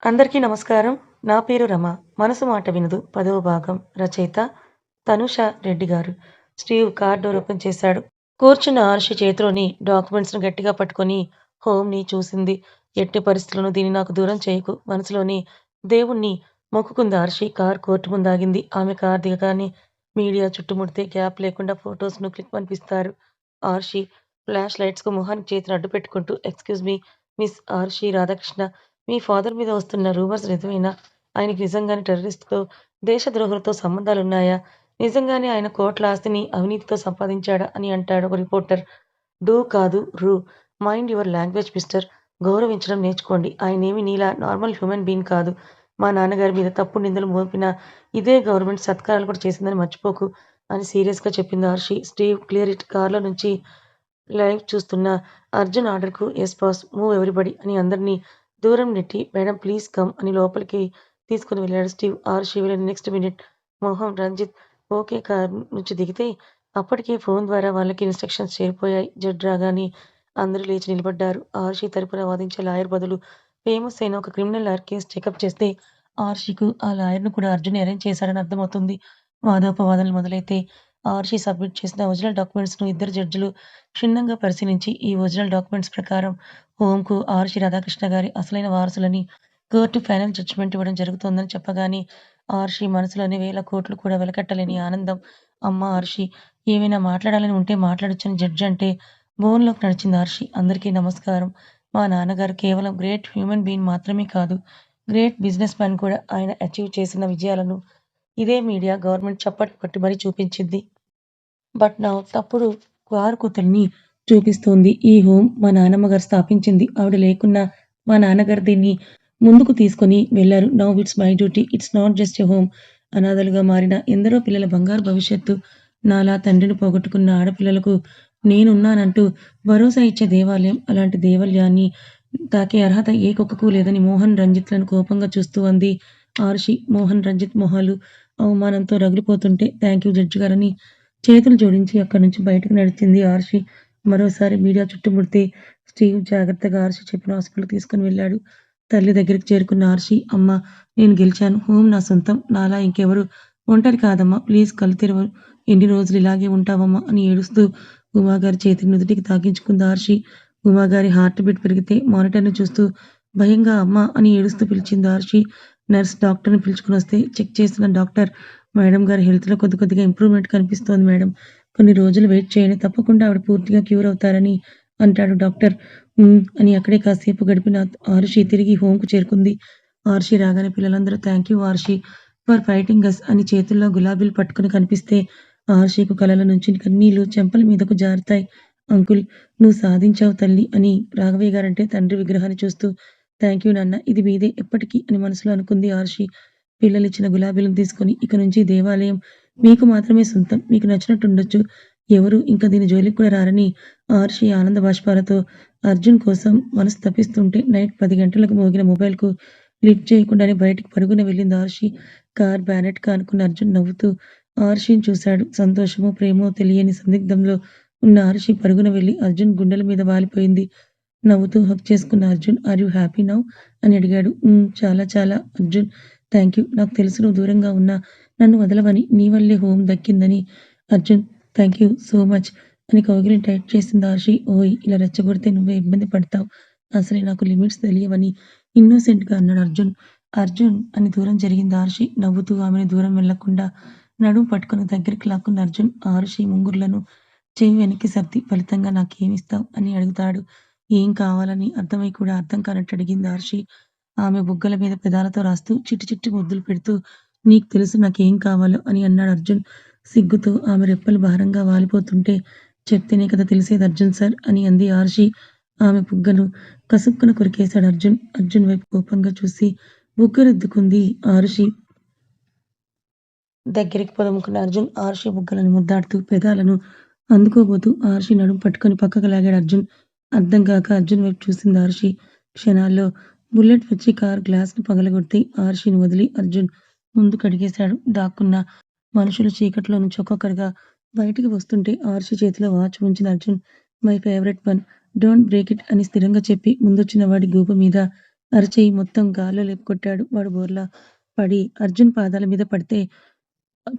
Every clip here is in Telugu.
అందరికీ నమస్కారం. నా పేరు రమ. 'మనసు మాట వినదు' 10వ భాగం. రచయిత తనుష రెడ్డి గారు. స్టీవ్ కార్ డోర్ ఓపెన్ చేశాడు. కూర్చున్న ఆర్షి చేతిలోని డాక్యుమెంట్స్‌ని గట్టిగా పట్టుకొని హోమ్‌ని చూసింది. ఎట్టి పరిస్థితుల్లోనూ దీన్ని నాకు దూరం చేయకు. మనసులోని దేవుణ్ణి మొక్కుకుంది ఆర్షి. కార్ కోర్ట్ ముందాగింది. ఆమె కార్ దిగగానే మీడియా చుట్టుముడితే గ్యాప్ లేకుండా ఫోటోస్‌ను క్లిక్ ఆర్షి ఫ్లాష్ లైట్స్‌కు మొహానికి చేతులు అడ్డు పెట్టుకుంటూ excuse me miss Arshi Radhakrishna. మీ ఫాదర్ మీద వస్తున్న రూమర్స్ నిజమేనా? ఆయనకి నిజంగానే టెర్రరిస్ట్‌తో, దేశద్రోహులతో సంబంధాలున్నాయా? నిజంగానే ఆయన కోట్ల ఆస్తిని అవినీతితో సంపాదించాడా అని అంటాడు ఒక రిపోర్టర్. డూ కాదు రు. Mind your language mister. గౌరవించడం నేర్చుకోండి. ఆయనేమి నీలా నార్మల్ హ్యూమన్ బీయింగ్ కాదు. మా నాన్నగారి మీద తప్పుడు నిందలు మోపిన ఇదే గవర్నమెంట్ సత్కారాలు కూడా చేసిందని మర్చిపోకు అని సీరియస్‌గా చెప్పింది ఆర్షి. Steve clear it. కార్‌లో నుంచి లైవ్ చూస్తున్న అర్జున్ ఆర్డర్‌కు యెస్ బాస్ మూవ్ ఎవ్రీబడీ అని అందరిని దూరం నెట్టి మేడం ప్లీజ్ కమ్ అని లోపలికి తీసుకొని వెళ్ళాడు స్టీవ్. ఆర్‌షి వెళ్ళిన next minute Mohan, Ranjit okay car నుంచి దిగితే అప్పటికే ఫోన్ ద్వారా వాళ్ళకి ఇన్‌స్ట్రక్షన్స్ చేరిపోయాయి. జడ్జ్ రాగానే అందరూ లేచి నిలబడ్డారు. ఆర్‌షి తరపున వాదించే లాయర్ బదులు ఫేమస్ అయిన ఒక క్రిమినల్ లాయర్ కేస్ చెకప్ చేస్తే ఆర్‌షికు ఆ లాయర్‌ను కూడా అర్జున్ అరేంజ్ చేశాడని అర్థమవుతుంది. వాదోపవాదనలు మొదలైతే ఆర్‌షి సబ్మిట్ చేసిన ఒరిజినల్ డాక్యుమెంట్స్‌ను ఇద్దరు జడ్జిలు క్షుణ్ణంగా పరిశీలించి ఈ ఒరిజినల్ డాక్యుమెంట్స్ ప్రకారం హోంకు ఆర్‌షి రాధాకృష్ణ గారి అసలైన వారసులని కోర్టు ఫైనల్ జడ్జిమెంట్ ఇవ్వడం జరుగుతోందని చెప్పగానే ఆర్‌షి మనసులోని వేల కోట్లు కూడా వెలకట్టలేని ఆనందం. అమ్మ ఆర్‌షి ఏమైనా మాట్లాడాలని ఉంటే మాట్లాడొచ్చని జడ్జి అంటే బోన్‌లోకి నడిచింది ఆర్‌షి. అందరికీ నమస్కారం. మా నాన్నగారు కేవలం గ్రేట్ హ్యూమన్ బీయింగ్ మాత్రమే కాదు, గ్రేట్ బిజినెస్ మ్యాన్ కూడా. ఆయన అచీవ్ చేసిన విజయాలను ఇదే మీడియా, గవర్నమెంట్ చప్పట్లు కొట్టి మరీ చూపించింది. బట్ నౌ తప్పుడు కారు కూతుల్ని చూపిస్తోంది. ఈ హోమ్ మా నాన్నమ్మ గారు స్థాపించింది. ఆవిడ లేకున్నా మా నాన్నగారు దీన్ని ముందుకు తీసుకొని వెళ్లారు. Now it's my duty. It's not just a home. అనాథలుగా మారిన ఎందరో పిల్లల బంగారు భవిష్యత్తు. నాలా తండ్రిని పోగొట్టుకున్న ఆడపిల్లలకు నేనున్నానంటూ భరోసా ఇచ్చే దేవాలయం. అలాంటి దేవాలయాన్ని తాకే అర్హత ఏ కుక్కకు లేదని మోహన్, రంజిత్‌లను కోపంగా చూస్తూ అంది ఆరుషి. మోహన్, రంజిత్ మొహాలు అవమానంతో రగిలిపోతుంటే థాంక్యూ జడ్జి గారని చేతులు జోడించి అక్కడి నుంచి బయటకు నడిచింది ఆర్షి. మరోసారి మీడియా చుట్టుముడితే స్టీవ్ జాగ్రత్తగా ఆర్షి చెప్పిన హాస్పిటల్‌కి తీసుకొని వెళ్ళాడు. తల్లి దగ్గరికి చేరుకున్న ఆర్షి, అమ్మా నేను గెలిచాను. హోమ్ నా సొంతం. నాలా ఇంకెవరు ఒంటరి కాదమ్మా. ప్లీజ్ కళ్ళు తెరవు. ఎన్ని రోజులు ఇలాగే ఉంటావమ్మా అని ఏడుస్తూ ఉమాగారి చేతిని నుదుటికి తాకించుకుంది ఆర్షి. ఉమాగారి హార్ట్ బీట్ పెరిగితే మానిటర్‌ని చూస్తూ భయంగా అమ్మా అని ఏడుస్తూ పిలిచింది ఆర్షి. నర్స్ డాక్టర్‌ని పిలుచుకొనొస్తే చెక్ చేసిన డాక్టర్, మేడం గారి హెల్త్‌లో కొద్ది కొద్దిగా ఇంప్రూవ్‌మెంట్ కనిపిస్తోంది మేడం. కొన్ని రోజులు వెయిట్ చేయండి. తప్పకుండా ఆవిడ పూర్తిగా క్యూర్ అవుతారని అంటాడు డాక్టర్. అని అక్కడే కాసేపు గడిపిన ఆరుషి తిరిగి హోమ్‌కు చేరుకుంది. ఆరుషి రాగానే పిల్లలందరూ thank you Arushi for fighting us అని చేతుల్లో గులాబీలు పట్టుకొని కనిపిస్తే ఆరుషికు కళ్ళలో నుంచి కన్నీళ్లు చెంపల మీదకు జారుతాయి. అంకుల్ నువ్వు సాధించావు తల్లి అని రాఘవయ్య గారంటే తండ్రి విగ్రహాన్ని చూస్తూ థాంక్ యూ నాన్న. ఇది మీదే ఎప్పటికీ అని మనసులో అనుకుంది ఆరుషి. పిల్లలిచ్చిన గులాబీలను తీసుకొని ఇక నుంచి దేవాలయం మీకు మాత్రమే సొంతం. మీకు నచ్చినట్టుండొచ్చు. ఎవరు ఇంక దీని జోలికి కూడా రారని ఆర్షి ఆనంద బాష్పాలతో అర్జున్ కోసం మనసు తపిస్తుంటే నైట్ 10 గంటలకు మోగిన మొబైల్‌కు లిఫ్ట్ చేయకుండానే బయటికి పరుగున వెళ్ళింది ఆర్షి. కార్ బ్యానెట్‌కి ఆనుకున్న అర్జున్ నవ్వుతూ ఆర్షిని చూశాడు. సంతోషమో, ప్రేమో తెలియని సందిగ్ధంలో ఉన్న ఆర్షి పరుగున వెళ్లి అర్జున్ గుండెల మీద వాలిపోయింది. నవ్వుతూ హగ్ చేసుకున్న Arjun are you happy now అని అడిగాడు. చాలా చాలా అర్జున్ థాంక్యూ. నాకు తెలుసు నువ్వు దూరంగా ఉన్నా నన్ను వదలవని. నీ వల్లే హోమ్ దక్కిందని. అర్జున్ థాంక్యూ సో మచ్ అని కౌగిలిని టైట్ చేసింది ఆర్షి. ఓయ్ ఇలా రెచ్చగొడితే నువ్వే ఇబ్బంది పడతావు. అసలే నాకు లిమిట్స్ తెలియవని ఇన్నోసెంట్‌గా అన్నాడు అర్జున్. అర్జున్ అని దూరం జరిగింది ఆర్షి. నవ్వుతూ ఆమెని దూరం వెళ్ళకుండా నడుం పట్టుకొని దగ్గరికి లాక్కున్న అర్జున్ ఆరుషి ముంగురులను చెవి వెనక్కి సర్ది ఫలితంగా నాకేమిస్తావ్ అని అడుగుతాడు. ఏం కావాలని అర్థమై కూడా అర్థం కానట్టు అడిగింది ఆర్షి. ఆమె బుగ్గల మీద పెదాలతో రాస్తూ చిట్టి చిట్టి ముద్దులు పెడుతూ నీకు తెలుసు నాకేం కావాలో అని అన్నాడు అర్జున్. సిగ్గుతో ఆమె రెప్పలు భారంగా వాలిపోతుంటే చెప్తేనే కదా తెలిసేది అర్జున్ సార్ అని అంది ఆర్షి. ఆమె బుగ్గలు కసుక్కున కొరికేశాడు అర్జున్. అర్జున్ వైపు కోపంగా చూసి బుగ్గరుద్దుకుంది ఆరుషి. దగ్గరికి పొదముకున్న అర్జున్ ఆర్షి బుగ్గలను ముద్దాడుతూ పెదాలను అందుకోబోతూ ఆర్షి నడుము పట్టుకొని పక్కకు లాగాడు అర్జున్. అర్థం కాక అర్జున్ వైపు చూసింది ఆర్షి. క్షణాల్లో బుల్లెట్ వచ్చి కారు గ్లాస్‌ను పగలగొట్టి ఆర్షిని వదిలి అర్జున్ ముందుకడిగేశాడు. దాక్కున్న మనుషులు చీకట్లో నుంచి ఒక్కొక్కరుగా బయటికి వస్తుంటే ఆర్షి చేతిలో వాచ్ ఉంచిన Arjun my favourite one. Don't break it అని స్థిరంగా చెప్పి ముందొచ్చిన వాడి గూప మీద అరచెయ్యి మొత్తం గాల్లో లేపుకొట్టాడు. వాడు బోర్లా పడి అర్జున్ పాదాల మీద పడితే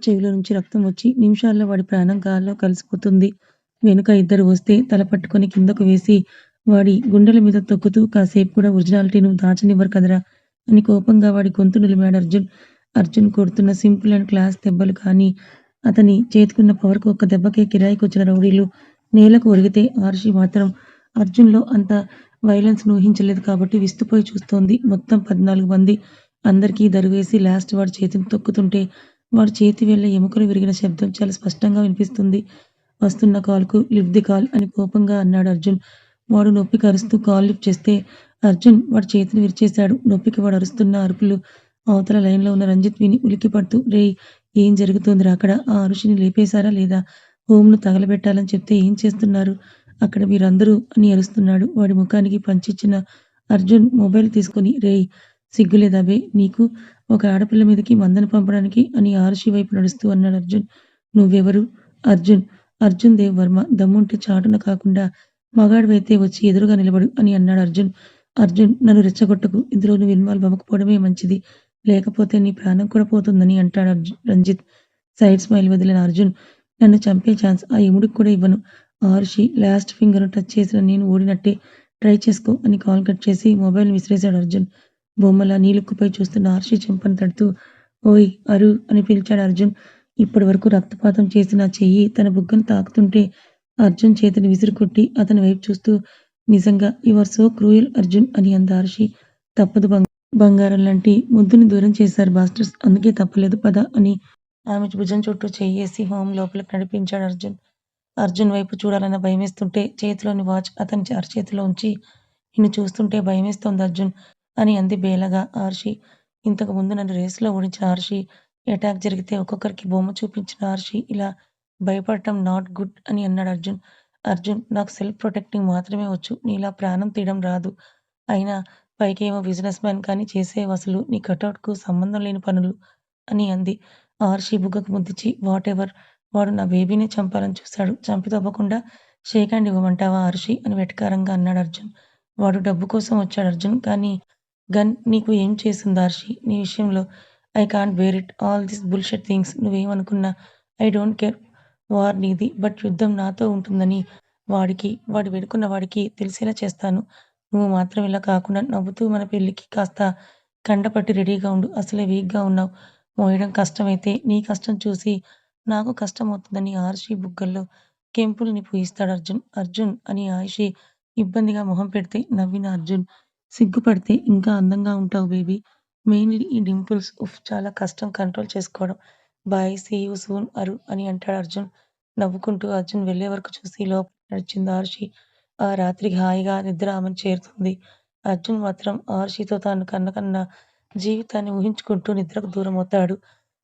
చెవిలో నుంచి రక్తం వచ్చి నిమిషాల్లో వాడి ప్రాణం గాల్లో కలిసిపోతుంది. వెనుక ఇద్దరు వస్తే తల పట్టుకొని కిందకు వేసి వాడి గుండెల మీద తొక్కుతూ కాసేపు కూడా ఒరిజినాలిటీ నువ్వు దాచనివ్వరు కదరా అని కోపంగా వాడి గొంతు నిలిమాడు అర్జున్. అర్జున్ కొడుతున్న సింపుల్ అండ్ క్లాస్ దెబ్బలు కానీ అతని చేతికున్న పవర్కు ఒక్క దెబ్బకే కిరాయికొచ్చిన రౌడీలు నేలకు ఒరిగితే ఆర్షి మాత్రం అర్జున్లో అంత వైలెన్స్ ఊహించలేదు కాబట్టి విస్తుపోయి చూస్తోంది. మొత్తం 14 మంది అందరికీ దరువేసి లాస్ట్ వాడి చేతిని తొక్కుతుంటే వాడి చేతి వేళ్ళ ఎముకలు విరిగిన శబ్దం చాలా స్పష్టంగా వినిపిస్తుంది. వస్తున్న కాల్‌కు లిఫ్ట్ ది కాల్ అని కోపంగా అన్నాడు అర్జున్. వాడు నొప్పికి అరుస్తూ కాల్ లిఫ్ట్ చేస్తే అర్జున్ వాడి చేతిని విరిచేశాడు. నొప్పికి వాడు అరుస్తున్న అరుపులు అవతల లైన్‌లో ఉన్న రంజిత్ విని ఉలిక్కిపడుతూ రేయ్! ఏం జరుగుతోందిరా అక్కడ? ఆ అరుషిని లేపేశారా లేదా? హోమ్‌ను తగలబెట్టాలని చెప్తే ఏం చేస్తున్నారు అక్కడ మీరందరూ అని అరుస్తున్నాడు. వాడి ముఖానికి పంచిచ్చిన అర్జున్ మొబైల్ తీసుకొని రేయ్! సిగ్గులేదా బే నీకు? ఒక ఆడపిల్ల మీదకి మందను పంపడానికి అని ఆరుషి వైపు నడుస్తూ అన్నాడు అర్జున్. నువ్వెవరు? అర్జున్. అర్జున్ దేవ్ వర్మ. దమ్ముంటే చాటున కాకుండా మగాడివైతే వచ్చి ఎదురుగా నిలబడు అని అన్నాడు అర్జున్. అర్జున్ నన్ను రెచ్చగొట్టకు. ఇందులో నువ్వు ఇన్వాల్వ్ అవ్వకపోవడమే మంచిది. లేకపోతే నీ ప్రాణం కూడా పోతుందని అంటాడు రంజిత్. సైడ్ స్మైల్ వదిలిన అర్జున్ నన్ను చంపే ఛాన్స్ ఆ యముడికి కూడా ఇవ్వను. ఆరుషి లాస్ట్ ఫింగర్‌ను టచ్ చేసిన నేను ఓడినట్టే. ట్రై చేసుకో అని కాల్ కట్ చేసి మొబైల్‌ని విసిరేశాడు అర్జున్. బొమ్మలా నీలుక్కుపై చూస్తున్న ఆర్షి చెంపను తడుతూ ఓయ్ అరు అని పిలిచాడు అర్జున్. ఇప్పటి వరకు రక్తపాతం చేసిన చెయ్యి తన బుగ్గను తాకుతుంటే అర్జున్ చేతిని విసిరికొట్టి అతని వైపు చూస్తూ నిజంగా you are so cruel Arjun అని అంది ఆర్షి. తప్పదు బంగారం లాంటి ముద్దుని దూరం చేశారు బాస్టర్స్. అందుకే తప్పలేదు పద అని ఆమె భుజం చుట్టూ చెయ్యేసి హోమ్ లోపలికి నడిపించాడు అర్జున్. అర్జున్ వైపు చూడాలన్న భయమేస్తుంటే చేతిలోని వాచ్ అతని అరచేతిలో ఉంచి నిన్ను చూస్తుంటే భయమేస్తోంది అర్జున్ అని అంది బేలగా ఆర్షి. ఇంతకు ముందు నన్ను రేసులో ఓడించిన ఆర్షి, ఎటాక్ జరిగితే ఒక్కొక్కరికి బొమ్మ చూపించిన ఆర్షి ఇలా భయపడటం నాట్ గుడ్ అని అన్నాడు అర్జున్. అర్జున్ నాకు సెల్ఫ్ ప్రొటెక్టింగ్ మాత్రమే వచ్చు. నీలా ప్రాణం తీయడం రాదు. అయినా పైకేమో బిజినెస్ మ్యాన్ కానీ చేసేవసలు నీ కటౌట్‌కు సంబంధం లేని పనులు అని అంది. ఆర్షి బుగ్గకు ముద్దిచ్చి వాటెవర్ వాడు నా బేబీనే చంపాలని చూశాడు. చంపి తప్పకుండా షేక్ హ్యాండ్ ఇవ్వమంటావా ఆర్షి అని వెటకారంగా అన్నాడు అర్జున్. వాడు డబ్బు కోసం వచ్చాడు అర్జున్. కానీ గన్ నీకు ఏం చేసింది ఆర్షి? నీ విషయంలో I can't bear it. All this bullshit things. నువ్వేమనుకున్నా ఐ డోంట్ కేర్. వార్ నీది. బట్ యుద్ధం నాతో ఉంటుందని వాడు వేడుకున్న వాడికి తెలిసేలా చేస్తాను. నువ్వు మాత్రం ఇలా కాకుండా నవ్వుతూ మన పెళ్ళికి కాస్త కండపట్టి రెడీగా ఉండు. అసలే వీక్‌గా ఉన్నావు. మోయడం కష్టమైతే నీ కష్టం చూసి నాకు కష్టమవుతుందని ఆర్షి బుగ్గల్లో కెంపుల్ని పూయిస్తాడు అర్జున్. అర్జున్ అని ఆయిషి ఇబ్బందిగా మొహం పెడితే నవ్విన అర్జున్ సిగ్గుపడితే ఇంకా అందంగా ఉంటావు బేబీ. మెయిన్‌లీ ఈ డింపుల్స్ ఉఫ్ చాలా కష్టం కంట్రోల్ చేసుకోవడం. బాయ్ సీ యూ సూన్ అరు అని అంటాడు అర్జున్. నవ్వుకుంటూ అర్జున్ వెళ్ళే వరకు చూసి లోపలికి నడిచింది ఆర్షి. ఆ రాత్రికి హాయిగా నిద్ర ఆమెను చేరుతుంది. అర్జున్ మాత్రం ఆర్షితో తాను కన్న జీవితాన్ని ఊహించుకుంటూ నిద్రకు దూరమవుతాడు.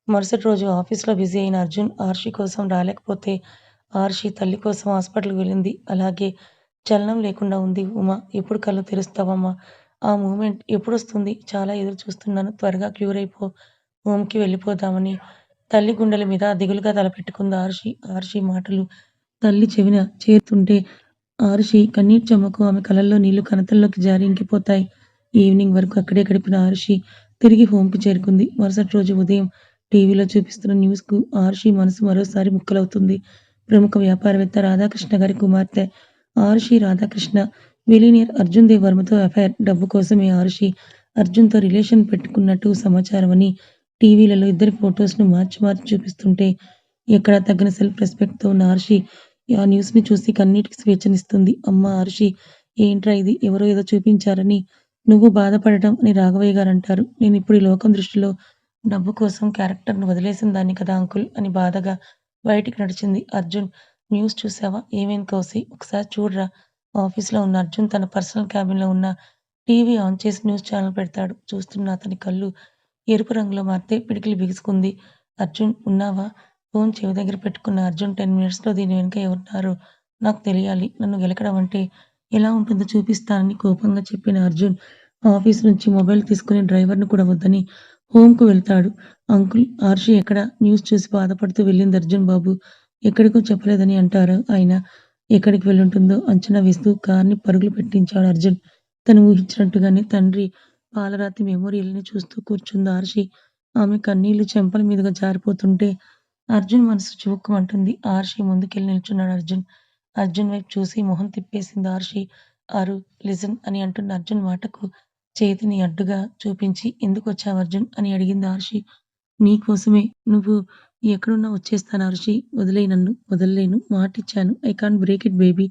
మరుసటి రోజు ఆఫీస్‌లో బిజీ అయిన అర్జున్ ఆర్షి కోసం రాలేకపోతే ఆర్షి తల్లి కోసం హాస్పిటల్‌కి వెళ్ళింది. అలాగే చలనం లేకుండా ఉంది ఉమ. ఎప్పుడు కళ్ళు తెరుస్తావమ్మా? ఆ మూమెంట్ ఎప్పుడొస్తుంది? చాలా ఎదురు చూస్తున్నాను. త్వరగా క్యూర్ అయిపో. హోమ్‌కి వెళ్ళిపోదామని తల్లి గుండెల మీద దిగులుగా తలపెట్టుకుంది ఆర్షి. ఆర్షి మాటలు తల్లి చెవిన చేరుతుంటే ఆరుషి కన్నీటి చెమ్మకు ఆమె కళ్ళల్లో నీళ్లు కణతల్లోకి జారి ఇంకిపోతాయి. ఈవినింగ్ వరకు అక్కడే గడిపిన ఆరుషి తిరిగి హోంకి చేరుకుంది. మరుసటి రోజు ఉదయం టీవీలో చూపిస్తున్న న్యూస్‌కు ఆరుషి మనసు మరోసారి ముక్కలవుతుంది. ప్రముఖ వ్యాపారవేత్త రాధాకృష్ణ గారి కుమార్తె ఆరుషి రాధాకృష్ణ బిలియనీర్ అర్జున్ దేవ్ వర్మతో అఫైర్. డబ్బు కోసమే ఆరుషి అర్జున్‌తో రిలేషన్ పెట్టుకున్నట్టు సమాచారమని టీవీలలో ఇద్దరి ఫోటోస్‌ను మార్చి మార్చి చూపిస్తుంటే ఎక్కడా తగ్గని సెల్ఫ్ రెస్పెక్ట్‌తో ఉన్న ఆరుషి ఆ న్యూస్‌ని చూసి కన్నీటికి స్వేచ్ఛనిస్తుంది. అమ్మా ఆరుషి ఏంట్రా ఇది? ఎవరో ఏదో చూపించారని నువ్వు బాధపడటం అని రాఘవయ్య గారంటారు. నేనిప్పుడు ఈ లోకం దృష్టిలో డబ్బు కోసం క్యారెక్టర్‌ను వదిలేసిన దాన్ని కదా అంకుల్ అని బాధగా బయటికి నడిచింది. అర్జున్ న్యూస్ చూసావా? ఏమైంది కౌసి? ఒకసారి చూడురా. ఆఫీస్‌లో ఉన్న అర్జున్ తన పర్సనల్ క్యాబిన్‌లో ఉన్న టీవీ ఆన్ చేసి న్యూస్ ఛానెల్ పెడతాడు. చూస్తున్న అతని కళ్ళు ఎరుపు రంగులో మారితే పిడికిలి బిగుసుకుంది. అర్జున్ ఉన్నావా? ఫోన్ చెవి దగ్గర పెట్టుకున్న అర్జున్ 10 మినిట్స్‌లో దీని వెనుక ఎవరున్నారో నాకు తెలియాలి. నన్ను గెలకడం అంటే ఎలా ఉంటుందో చూపిస్తానని కోపంగా చెప్పిన అర్జున్ ఆఫీస్ నుంచి మొబైల్ తీసుకుని డ్రైవర్‌ని కూడా వద్దని హోమ్‌కు వెళ్తాడు. అంకుల్ ఆర్షి ఎక్కడ? న్యూస్ చూసి బాధపడుతూ వెళ్ళింది అర్జున్ బాబు. ఎక్కడికో చెప్పలేదని అంటారు ఆయన. ఎక్కడికి వెళ్ళుంటుందో అంచనా వేస్తూ కార్‌ని పరుగులు పెట్టించాడు అర్జున్. తను ఊహించినట్టుగానే తండ్రి పాలరాతి మెమోరియల్‌ని చూస్తూ కూర్చుంది ఆర్షి. ఆమె కన్నీళ్లు చెంపల మీదుగా జారిపోతుంటే అర్జున్ మనసు చివుక్కుమంటుంది. ఆర్షి ముందుకెళ్ళి నిల్చున్నాడు అర్జున్. అర్జున్ వైపు చూసి మొహం తిప్పేసింది ఆర్షి. అరు, లిజన్ అని అంటున్న అర్జున్ మాటకు చేతిని అడ్డుగా చూపించి ఎందుకొచ్చావు అర్జున్ అని అడిగింది ఆర్షి. నీకోసమే. నువ్వు ఎక్కడున్నా వచ్చేస్తాను అర్షి. వదిలేయ్ నన్ను. వదల్లేను. మాటిచ్చాను. I can't break it baby.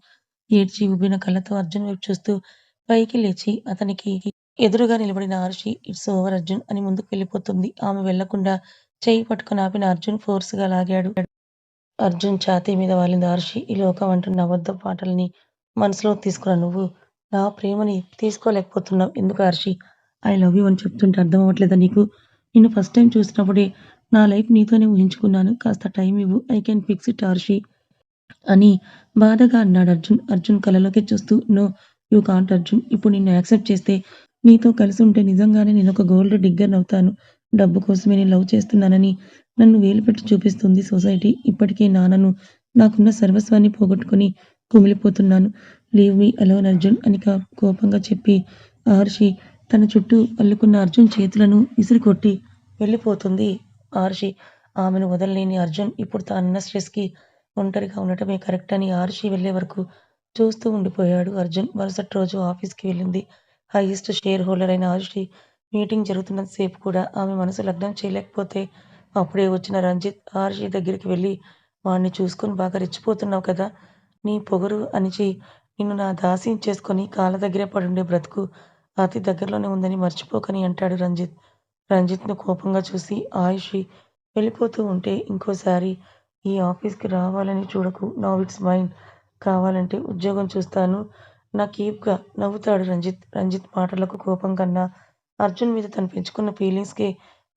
ఏడ్చి ఉబ్బిన కళ్ళతో అర్జున్ వైపు చూస్తూ పైకి లేచి అతనికి ఎదురుగా నిలబడిన ఆర్షి ఇట్స్ ఓవర్ అర్జున్ అని ముందుకు వెళ్ళిపోతుంది. ఆమె వెళ్ళకుండా చెయ్యి పట్టుకొని ఆపిన అర్జున్ ఫోర్స్‌గా లాగాడు. అర్జున్ ఛాతీ మీద వాలింది ఆర్షి. ఈ లోకం అంటున్న అబద్ధపు మాటల్ని మనసులోకి తీసుకున్న నువ్వు నా ప్రేమని తీసుకోలేకపోతున్నావు. ఎందుకు ఆర్షి? ఐ లవ్ యూ అని చెప్తుంటే అర్థమవ్వట్లేదా నీకు? నిన్ను ఫస్ట్ టైమ్ చూసినప్పుడే నా లైఫ్ నీతోనే ఊహించుకున్నాను. కాస్త టైం ఇవ్వు. I can fix it Arshi అని బాధగా అన్నాడు అర్జున్. అర్జున్ కళ్ళలోకి చూస్తూ నో యూ కాంట్ అర్జున్. ఇప్పుడు నిన్ను యాక్సెప్ట్ చేస్తే నీతో కలిసి ఉంటే నిజంగానే నేనొక గోల్డ్ డిగ్గర్‌నవుతాను. డబ్బు కోసమే నేను లవ్ చేస్తున్నానని నన్ను వేలు పెట్టి చూపిస్తుంది సొసైటీ. ఇప్పటికే నాన్నను, నాకున్న సర్వస్వాన్ని పోగొట్టుకొని కుమిలిపోతున్నాను. లీవ్ మీ అలోన్ అర్జున్ అని కోపంగా చెప్పి ఆర్షి తన చుట్టూ అల్లుకున్న అర్జున్ చేతులను విసిరికొట్టి వెళ్ళిపోతుంది ఆర్షి. ఆమెను వదలలేని అర్జున్ ఇప్పుడు తానున్న స్ట్రెస్‌కి ఒంటరిగా ఉండటమే కరెక్ట్ అని ఆర్షి వెళ్ళే వరకు చూస్తూ ఉండిపోయాడు అర్జున్. మరుసటి రోజు ఆఫీస్‌కి వెళ్ళింది. హైయెస్ట్ షేర్ హోల్డర్ అయిన ఆర్షి మీటింగ్ జరుగుతున్నంత సేపు కూడా ఆమె మనసు లగ్నం చేయలేకపోతే అప్పుడే వచ్చిన రంజిత్ ఆర్షి దగ్గరికి వెళ్ళి వాడిని చూసుకొని బాగా రెచ్చిపోతున్నావు కదా! నీ పొగరు అణిచి నిన్ను నా దాసీని చేసుకొని కాళ్ళ దగ్గరే పడుండే బ్రతుకు అతి దగ్గరలోనే ఉందని మర్చిపోకని అంటాడు రంజిత్. రంజిత్‌ను కోపంగా చూసి ఆయుషి వెళ్ళిపోతూ ఉంటే ఇంకోసారి ఈ ఆఫీస్‌కి రావాలని చూడకు. Now it's mine. కావాలంటే ఉద్యోగం చూస్తాను. నా కీప్‌గా నవ్వుతాడు రంజిత్. రంజిత్ మాటలకు కోపం కన్నా అర్జున్ మీద తను పెంచుకున్న ఫీలింగ్స్‌కే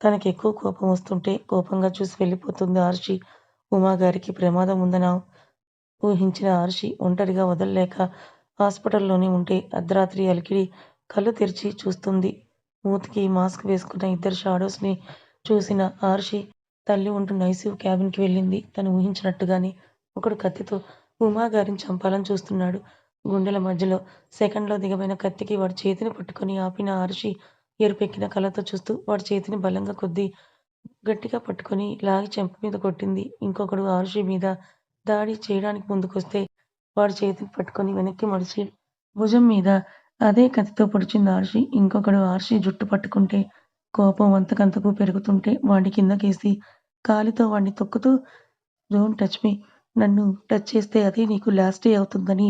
తనకెక్కువ కోపం వస్తుంటే కోపంగా చూసి వెళ్ళిపోతుంది ఆర్షి. ఉమాగారికి ప్రమాదం ఉందన ఊహించిన ఆర్షి ఒంటరిగా వదల్లేక హాస్పిటల్‌లోనే ఉంటే అర్ధరాత్రి అలికిడి కళ్ళు తెరిచి చూస్తుంది. మూతికి మాస్క్ వేసుకున్న ఇద్దరు షాడోస్‌ని చూసిన ఆర్షి తల్లి ఉంటున్న ఐసీయూ క్యాబిన్‌కి వెళ్ళింది. తను ఊహించినట్టుగానే ఒకడు కత్తితో ఉమాగారిని చంపాలని చూస్తున్నాడు. గుండెల మధ్యలో సెకండ్‌లో దిగబోయిన కత్తికి వాడి చేతిని పట్టుకొని ఆపిన ఆర్షి ఎరుపెక్కిన కళ్ళతో చూస్తూ వాడి చేతిని బలంగా గట్టిగా పట్టుకొని లాగి చెంప మీద కొట్టింది. ఇంకొకడు ఆరుషి మీద దాడి చేయడానికి ముందుకొస్తే వాడి చేతిని పట్టుకొని వెనక్కి మడిచి భుజం మీద అదే కత్తితో పొడిచింది ఆరుషి. ఇంకొకడు ఆరుషి జుట్టు పట్టుకుంటే కోపం అంతకంతకు పెరుగుతుంటే వాడిని కిందకేసి కాలితో వాడిని తొక్కుతూ డోంట్ టచ్ మీ. నన్ను టచ్ చేస్తే అది నీకు లాస్ట్ డే అవుతుందని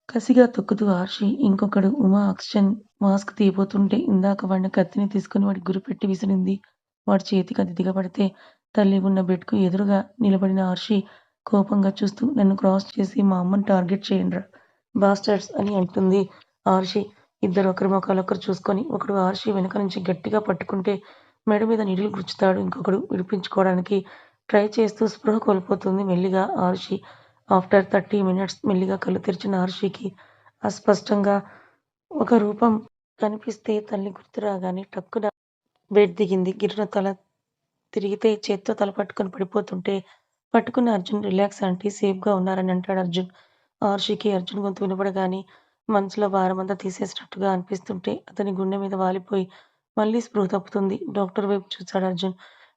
కసిగా తొక్కుతూ ఆర్షి. ఇంకొకడు ఉమా ఆక్సిజన్ మాస్క్ తీయబోతుంటే ఇందాక వాడిన కత్తిని తీసుకుని వాడికి గురిపెట్టి విసిరింది. వాడి చేతికి అది దిగబడితే తల్లి ఉన్న బెడ్‌కు ఎదురుగా నిలబడిన ఆర్షి కోపంగా చూస్తూ నన్ను క్రాస్ చేసి మా అమ్మని టార్గెట్ చేయండ్రా బాస్టర్డ్స్ అని అంటుంది ఆర్షి. ఇద్దరు ఒకరి మొఖాలొకరు చూసుకొని ఒకడు ఆర్షి వెనక నుంచి గట్టిగా పట్టుకుంటే మెడ మీద నీడిల్ గుచ్చుతాడు. ఇంకొకడు విడిపించుకోవడానికి ట్రై చేస్తూ స్పృహ కోల్పోతుంది మెల్లిగా ఆర్షి. ఆఫ్టర్ 30 మినిట్స్ మెల్లిగా కళ్ళు తెరిచిన ఆరుషికి అస్పష్టంగా ఒక రూపం కనిపిస్తే తల్లి గుర్తు రాగానే టక్కున బెడ్ దిగింది. గిర్రున తల తిరిగితే చేత్తో తల పట్టుకొని పడిపోతుంటే పట్టుకున్న అర్జున్ రిలాక్స్ ఆంటీ సేఫ్‌గా ఉన్నారని అంటాడు అర్జున్. ఆరుషికి అర్జున్ గొంతు వినపడగానే మనసులో భారమంతా తీసేసినట్టుగా అనిపిస్తుంటే అతని గుండె మీద వాలిపోయి మళ్ళీ స్పృహ తప్పుతుంది. డాక్టర్ వైపు చూశాడు Arjun.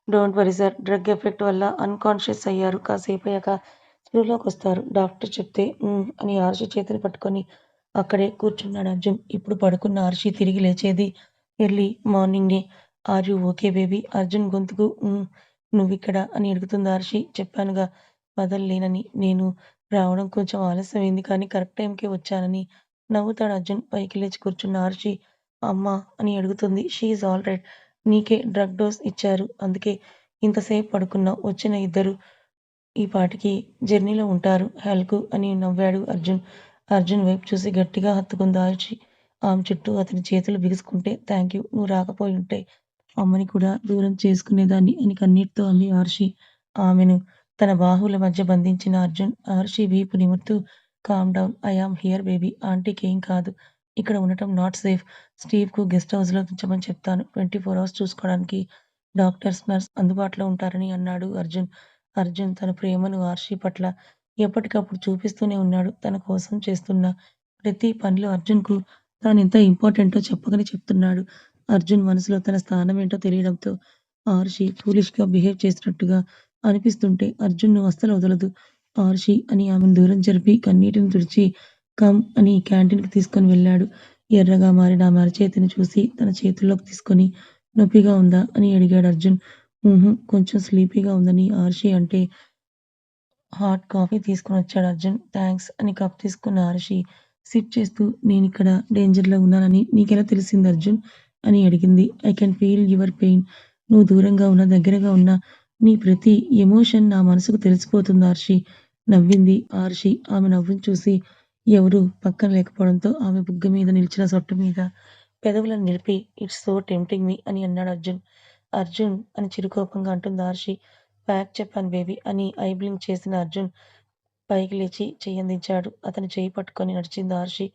Don't worry sir. Drug effect వల్ల అన్‌కాన్షియస్ అయ్యారు. కాసేపయ్యాక స్పృహలోకొస్తారు. డాక్టర్ చెప్తే అని ఆరుషి చేతిని పట్టుకొని అక్కడే కూర్చున్నాడు అర్జున్. ఇప్పుడు పడుకున్న ఆరుషి తిరిగి లేచేది ఎర్లీ మార్నింగే. Are you okay baby? Arjun గొంతుకు నువ్విక్కడ అని అడుగుతుంది ఆరుషి. చెప్పానుగా వదల్లేనని. నేను రావడం కొంచెం ఆలస్యమైంది కానీ కరెక్ట్ టైంకే వచ్చానని నవ్వుతాడు అర్జున్. పైకి లేచి కూర్చున్న ఆరుషి అమ్మా అని అడుగుతుంది. She is all right. నీకే డ్రగ్ డోస్ ఇచ్చారు. అందుకే ఇంతసేపు పడుకున్నావు. వచ్చిన ఇద్దరు ఈ పాటికి జర్నీలో ఉంటారు హెల్కు అని నవ్వాడు అర్జున్. అర్జున్ వైపు చూసి గట్టిగా హత్తుకుంది ఆరుషి. ఆమె చుట్టూ అతని చేతులు బిగుసుకుంటే థాంక్యూ. నువ్వు రాకపోయుంటే అమ్మని కూడా దూరం చేసుకునేదాన్ని అని కన్నీటితో అంది ఆరుషి. ఆమెను తన బాహువుల మధ్య బంధించిన అర్జున్ ఆరుషి వీపు నిమురుతూ calm down. I am here baby. ఆంటీకేం కాదు. ఇక్కడ ఉండటం నాట్ సేఫ్. స్టీవ్‌కు గెస్ట్ హౌస్‌లో ఉంచమని చెప్తాను. 24 అవర్స్ చూసుకోవడానికి డాక్టర్స్, నర్స్ అందుబాటులో ఉంటారని అన్నాడు అర్జున్. అర్జున్ తన ప్రేమను ఆర్షి పట్ల ఎప్పటికప్పుడు చూపిస్తూనే ఉన్నాడు. తన కోసం చేస్తున్న ప్రతి పనిలో అర్జున్‌కు తానెంత ఇంపార్టెంటో చెప్పకనే చెప్తున్నాడు. అర్జున్ మనసులో తన స్థానమేంటో తెలియడంతో ఆర్షి ఫూలిష్‌గా బిహేవ్ చేసినట్టుగా అనిపిస్తుంటే అర్జున్‌ను అస్సలు వదలదు. ఆర్షి అని ఆమెను దూరం జరిపి కన్నీటిని తుడిచి కమ్ అని క్యాంటీన్‌కి తీసుకొని వెళ్ళాడు. ఎర్రగా మారిన ఆమె అరచేతిని చూసి తన చేతుల్లోకి తీసుకొని నొప్పిగా ఉందా? అని అడిగాడు అర్జున్. హుహు. కొంచెం స్లీపీగా ఉందని ఆర్షి అంటే హాట్ కాఫీ తీసుకొనొచ్చాడు అర్జున్. థాంక్స్ అని కప్ తీసుకున్న ఆరుషి సిప్ చేస్తూ నేనిక్కడ డేంజర్‌లో ఉన్నానని నీకెలా తెలిసింది అర్జున్? అని అడిగింది. I can feel your pain. నువ్వు దూరంగా ఉన్నా, దగ్గరగా ఉన్నా నీ ప్రతి ఎమోషన్ నా మనసుకు తెలిసిపోతుంది ఆర్షి. నవ్వింది ఆర్షి. ఆమె నవ్వును చూసి ఎవరూ పక్కన లేకపోవడంతో ఆమె బుగ్గ మీద నిలిచిన సొట్ట మీద పెదవులను నిలిపి ఇట్స్ సో టెంప్టింగ్ మీ అని అన్నాడు అర్జున్. అర్జున్ అని చిరుకోపంగా అంటుంది ఆర్షి. ఫ్యాక్ట్ చెప్పాను బేబీ అని ఐ బ్లింక్ చేసిన అర్జున్ పైకి లేచి చెయ్యందించాడు. అతని చెయ్యి పట్టుకొని నడిచింది ఆర్షి.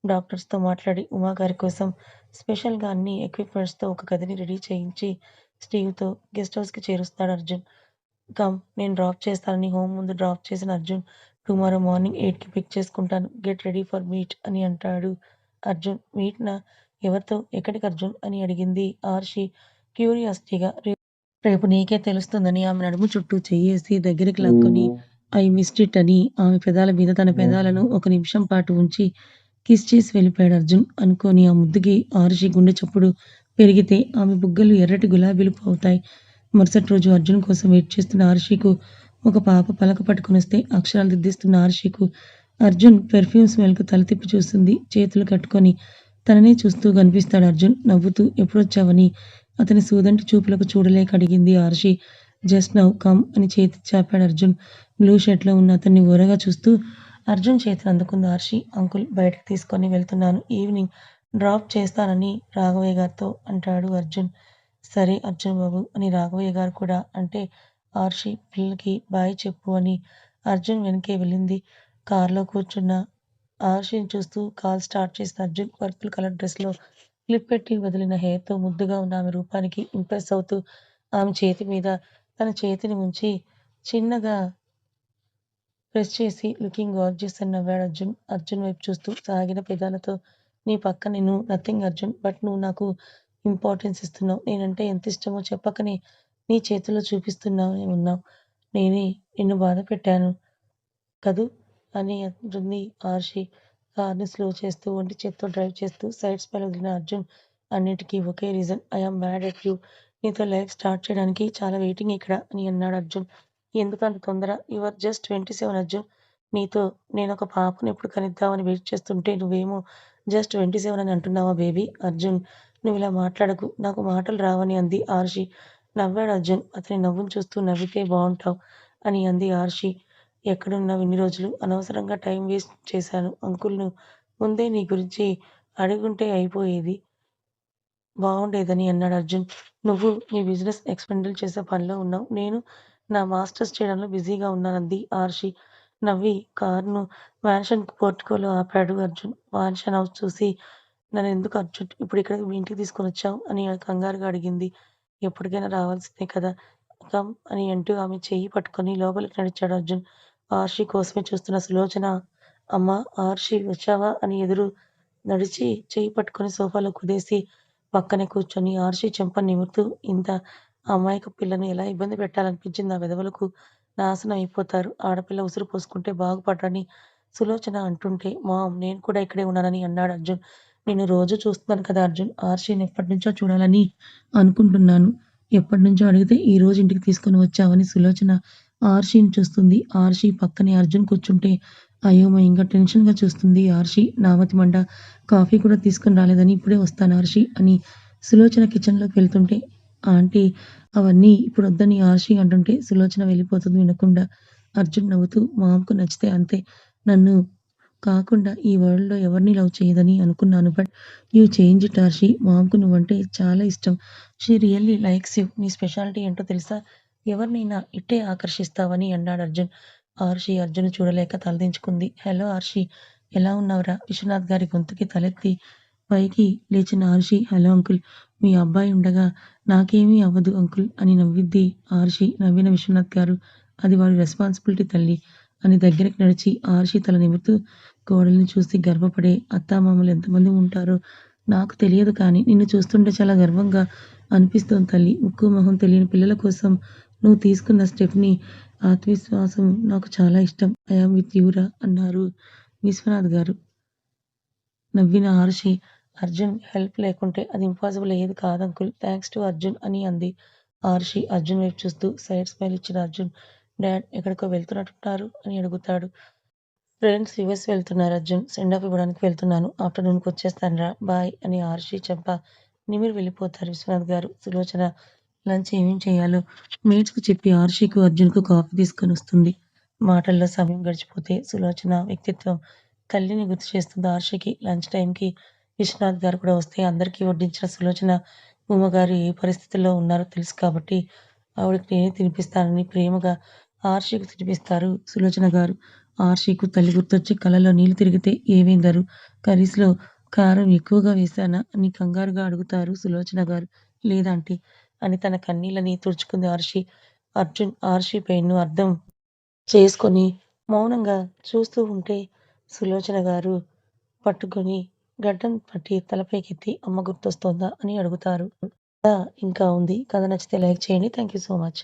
డాక్టర్స్‌తో మాట్లాడి ఉమాగారి కోసం స్పెషల్‌గా అన్ని ఎక్విప్‌మెంట్స్‌తో ఒక గదిని రెడీ చేయించి స్టీవ్‌తో గెస్ట్ హౌస్‌కి చేరుస్తాడు అర్జున్. కమ్ నేను డ్రాప్ చేస్తానని హోమ్ ముందు డ్రాప్ చేసిన అర్జున్ టుమారో మార్నింగ్ 8కి పిక్ చేసుకుంటాను. గెట్ రెడీ ఫర్ మీట్ అని అంటాడు అర్జున్. మీట్‌నా? ఎవరితో? ఎక్కడికి అర్జున్? అని అడిగింది ఆర్షి క్యూరియాసిటీగా. రేపు నీకే తెలుస్తుందని ఆమె నడుము చుట్టూ చెయ్యేసి దగ్గరికి లాక్కొని ఐ మిస్డ్ ఇట్ అని ఆమె పెదాల మీద తన పెదాలను ఒక నిమిషం పాటు ఉంచి కిస్ చేసి వెళ్ళిపోయాడు అర్జున్. అనుకోని ఆ ముద్దుకి ఆరుషి గుండె చప్పుడు పెరిగితే ఆమె బుగ్గలు ఎర్రటి గులాబీలు అవుతాయి. మరుసటి రోజు అర్జున్ కోసం వెయిట్ చేస్తున్న ఆరుషికు ఒక పాప పలక పట్టుకొనొస్తే అక్షరాలు దిద్దిస్తున్న ఆరుషికు అర్జున్ పెర్ఫ్యూమ్ స్మెల్‌కు తల తిప్పి చూస్తుంది. చేతులు కట్టుకొని తననే చూస్తూ కనిపిస్తాడు అర్జున్. నవ్వుతూ ఎప్పుడొచ్చావని అతని సూదంటి చూపులకు చూడలేక అడిగింది ఆర్షి. జస్ట్ నౌ కమ్ అని చేతి చాపాడు అర్జున్. బ్లూ షర్ట్‌లో ఉన్న అతన్ని ఓరగా చూస్తూ అర్జున్ చేతిని అందుకుంది ఆర్షి. అంకుల్ బయటకు తీసుకొని వెళ్తున్నాను. ఈవినింగ్ డ్రాప్ చేస్తానని రాఘవయ్య గారితో అంటాడు అర్జున్. సరే అర్జున్ బాబు అని రాఘవయ్య గారు కూడా అంటే ఆర్షి పిల్లలకి బాయ్ చెప్పు అని అర్జున్ వెనకే వెళ్ళింది. కారులో కూర్చున్న ఆర్షిని చూస్తూ కాల్ స్టార్ట్ చేసిన అర్జున్ పర్పుల్ కలర్ డ్రెస్‌లో క్లిప్ పెట్టి వదిలిన హెయిర్‌తో ముద్దుగా ఉన్న ఆమె రూపానికి ఇంప్రెస్ అవుతూ ఆమె చేతి మీద తన చేతిని ఉంచి చిన్నగా ప్రెస్ చేసి లుకింగ్ గార్జియస్ అని నవ్వాడు అర్జున్. అర్జున్ వైపు చూస్తూ సాగిన పెదాలతో నీ పక్క నేను నథింగ్ అర్జున్. బట్ నువ్వు నాకు ఇంపార్టెన్స్ ఇస్తున్నావు. నేనంటే ఎంత ఇష్టమో చెప్పకనే నీ చేతుల్లో చూపిస్తూనే ఉన్నావు. నేనే నిన్ను బాధ పెట్టాను కదూ అని అంటుంది ఆర్షి. కార్‌ని స్లో చేస్తూ ఒంటి చేత్తో డ్రైవ్ చేస్తూ సైడ్ స్మైల్ వదిలిన అర్జున్ అన్నిటికీ ఒకే reason I'm mad at you. నీతో లైఫ్ స్టార్ట్ చేయడానికి చాలా వెయిటింగ్ ఇక్కడ అని అన్నాడు అర్జున్. ఎందుకంత తొందర? You are just 27 Arjun. నీతో నేనొక పాపను ఎప్పుడు కనిద్దామని వెయిట్ చేస్తుంటే నువ్వేమో జస్ట్ 27 అని అంటున్నావా బేబీ? అర్జున్ నువ్విలా మాట్లాడకు. నాకు మాటలు రావని అంది ఆర్షి. నవ్వాడు అర్జున్. అతని నవ్వును చూస్తూ నవ్వితే బావుంటావు అని అంది ఆర్షి. ఎక్కడున్నావు ఇన్ని రోజులు? అనవసరంగా టైం వేస్ట్ చేశాను అంకుల్‌ను ముందే నీ గురించి అడిగుంటే అయిపోయేది. బావుండేదని అన్నాడు అర్జున్. నువ్వు నీ బిజినెస్ ఎక్స్‌పాండిల్ చేసే పనిలో ఉన్నావు. నేను నా మాస్టర్స్ చేయడంలో బిజీగా ఉన్నానంది ఆర్షి. నవ్వి కారును మ్యాన్షన్ పోర్టికోలో ఆపాడు అర్జున్. మ్యాన్షన్ హౌస్ చూసి నన్నెందుకు అర్జున్ ఇప్పుడిక్కడికి మీ ఇంటికి తీసుకొనొచ్చావు? అని కంగారుగా అడిగింది. ఎప్పటికైనా రావాల్సిందే కదా! కమ్ అని అంటూ ఆమె చెయ్యి పట్టుకొని లోపలికి నడిచాడు అర్జున్. ఆర్షి కోసమే చూస్తున్న సులోచన అమ్మా! ఆర్షి వచ్చావా? అని ఎదురు నడిచి చెయ్యి పట్టుకొని సోఫాలో కుదేసి పక్కనే కూర్చొని ఆర్షి చెంపను నిమురుతూ ఇంత అమాయకపు పిల్లని ఎలా ఇబ్బంది పెట్టాలనిపించింది ఆ వెధవలకు నాశనం అయిపోతారు. ఆడపిల్ల ఉసురు పోసుకుంటే బాగుపడరని సులోచన అంటుంటే మామ్ నేను కూడా ఇక్కడే ఉన్నానని అన్నాడు అర్జున్. నిన్ను రోజూ చూస్తున్నాను కదా అర్జున్. ఆర్షిని ఎప్పటినుంచో చూడాలని అనుకుంటున్నాను. ఎప్పటినుంచో అడిగితే ఈరోజు ఇంటికి తీసుకొని వచ్చావని సులోచన ఆర్షిని చూస్తుంది. ఆర్షి పక్కనే అర్జున్ కూర్చుంటే అయోమయంగా టెన్షన్‌గా చూస్తుంది ఆర్షి. నామతిమండ కాఫీ కూడా తీసుకొని రాలేదని ఇప్పుడే వస్తాను ఆర్షి అని సులోచన కిచెన్‌లోకి వెళ్తుంటే ఆంటీ అవన్నీ ఇప్పుడొద్దని ఆర్షి అంటుంటే సులోచన వెళ్ళిపోతుంది వినకుండా. అర్జున్ నవ్వుతూ మామ్‌కు నచ్చితే అంతే. నన్ను కాకుండా ఈ వరల్డ్‌లో ఎవరిని లవ్ చేయదని అనుకున్నాను. But you change it Arshi. మామ్‌కు నువ్వంటే చాలా ఇష్టం. She really likes you. నీ స్పెషాలిటీ ఏంటో తెలుసా? ఎవరినైనా ఇట్టే ఆకర్షిస్తావని అన్నాడు అర్జున్. ఆర్షి అర్జున్‌ని చూడలేక తలదించుకుంది. హలో ఆర్షి ఎలా ఉన్నావురా? విశ్వనాథ్ గారి గొంతుకి తలెత్తి పైకి లేచిన ఆర్షి హలో అంకుల్. మీ అబ్బాయి ఉండగా నాకేమీ అవ్వదు అంకుల్ అని నవ్వింది ఆర్షి. నవ్విన విశ్వనాథ్ గారు అది వాడి రెస్పాన్సిబిలిటీ తల్లి అని దగ్గరికి నడిచి ఆర్షి తల నిమురుతూ కోడల్ని చూసి గర్వపడే అత్తామామలు ఎంతమంది ఉంటారో నాకు తెలియదు కానీ నిన్ను చూస్తుంటే చాలా గర్వంగా అనిపిస్తోంది తల్లి. ముక్కు మొహం తెలియని పిల్లల కోసం నువ్వు తీసుకున్న స్టెప్‌ని, ఆత్మవిశ్వాసం నాకు చాలా ఇష్టం. ఐ యామ్ విత్ యూ రా అన్నారు విశ్వనాథ్ గారు. నవ్విన ఆరుషి, అర్జున్ హెల్ప్ లేకుంటే అది ఇంపాసిబుల్ అయ్యేది కాదంకుల్. థాంక్స్ టు అర్జున్ అని అంది. ఆరుషి అర్జున్ వైపు చూస్తూ సైడ్ స్మైల్ ఇచ్చిన అర్జున్, డాడ్ ఎక్కడికో వెళ్తున్నట్టున్నారు అని అడుగుతాడు. ఫ్రెండ్స్ యూఎస్ వెళ్తున్నారు అర్జున్. సెండ్ ఆఫ్ ఇవ్వడానికి వెళ్తున్నాను. ఆఫ్టర్‌నూన్‌కి వచ్చేస్తానురా. బాయ్ అని ఆరుషి చెంప నిమిరి వెళ్ళిపోతారు విశ్వనాథ్ గారు. సులోచన లంచ్ ఏమేం చేయాలో మేట్స్‌కి చెప్పి ఆరుషికు, అర్జున్‌కు కాఫీ తీసుకొనొస్తుంది. మాటల్లో సమయం గడిచిపోతే సులోచన వ్యక్తిత్వం తల్లిని గుర్తు చేస్తుంది ఆరుషికి. లంచ్ టైంకి విశ్వనాథ్ గారు కూడా వస్తే అందరికీ వడ్డించిన సులోచన గుమ్మగారు ఏ పరిస్థితుల్లో ఉన్నారో తెలుసు కాబట్టి ఆవిడకి నేనే తినిపిస్తానని ప్రేమగా ఆరుషికి తినిపిస్తారు సులోచన గారు. ఆర్షీకు తల్లి గుర్తొచ్చి కళ్ళలో నీళ్లు తిరిగితే ఏమైందరు? కర్రీస్‌లో కారం ఎక్కువగా వేశానా? అని కంగారుగా అడుగుతారు సులోచన గారు. లేదాంటీ అని తన కన్నీళ్లని తుడుచుకుంది ఆర్షి. అర్జున్ ఆర్షి పెయిన్‌ను అర్థం చేసుకొని మౌనంగా చూస్తూ ఉంటే సులోచన గారు పట్టుకొని గడ్డం పట్టి తలపైకెత్తి అమ్మ గుర్తొస్తోందా అని అడుగుతారు. కథ ఇంకా ఉంది. కథ నచ్చితే లైక్ చేయండి. Thank you so much.